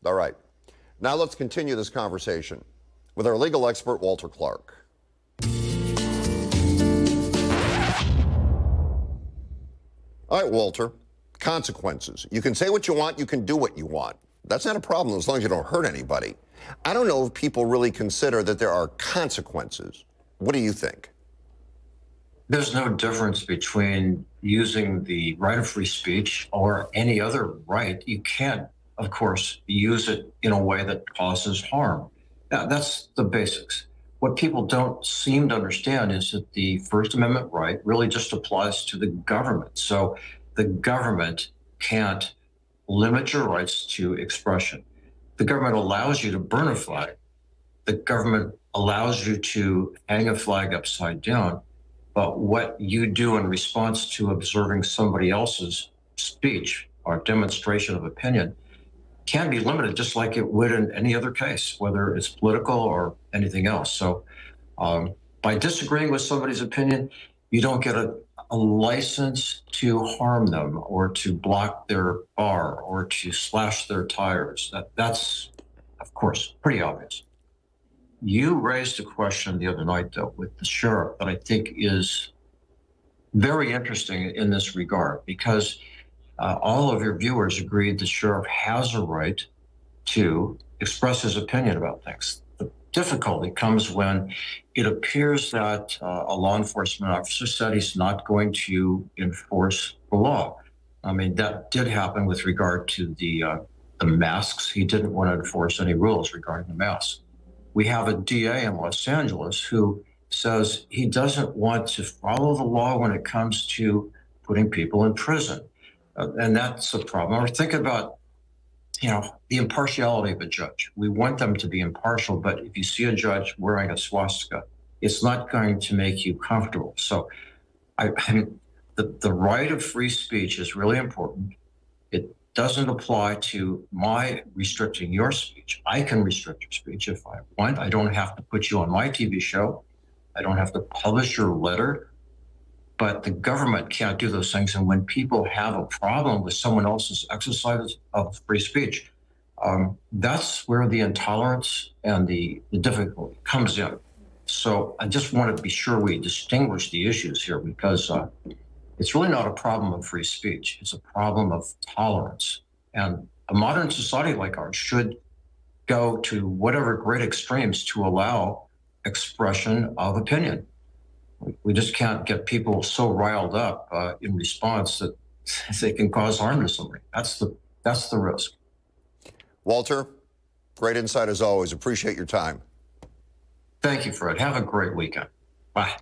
All right. Now let's continue this conversation with our legal expert, Walter Clark. All right, Walter, consequences. You can say what you want, you can do what you want. That's not a problem as long as you don't hurt anybody. I don't know if people really consider that there are consequences. What do you think? There's no difference between using the right of free speech or any other right. You can't, of course, use it in a way that causes harm. Now, that's the basics. What people don't seem to understand is that the First Amendment right really just applies to the government. So the government can't limit your rights to expression. The government allows you to burn a flag. The government allows you to hang a flag upside down. But what you do in response to observing somebody else's speech or demonstration of opinion can be limited just like it would in any other case, whether it's political or anything else. So by disagreeing with somebody's opinion, you don't get a license to harm them or to block their bar or to slash their tires. That's, of course, pretty obvious. You raised a question the other night, though, with the sheriff that I think is very interesting in this regard, because all of your viewers agreed the sheriff has a right to express his opinion about things. The difficulty comes when it appears that a law enforcement officer said he's not going to enforce the law. I mean, that did happen with regard to the masks. He didn't want to enforce any rules regarding the masks. We have a DA in Los Angeles who says he doesn't want to follow the law when it comes to putting people in prison. And that's a problem. Or think about, the impartiality of a judge. We want them to be impartial, but if you see a judge wearing a swastika, it's not going to make you comfortable. So the right of free speech is really important. It doesn't apply to my restricting your speech. I can restrict your speech if I want. I don't have to put you on my TV show. I don't have to publish your letter. But the government can't do those things. And when people have a problem with someone else's exercise of free speech, that's where the intolerance and the difficulty comes in. So I just want to be sure we distinguish the issues here, because it's really not a problem of free speech. It's a problem of tolerance. And a modern society like ours should go to whatever great extremes to allow expression of opinion. We just can't get people so riled up in response that they can cause harm to somebody. That's the risk. Walter, great insight as always. Appreciate your time. Thank you, Fred. Have a great weekend. Bye.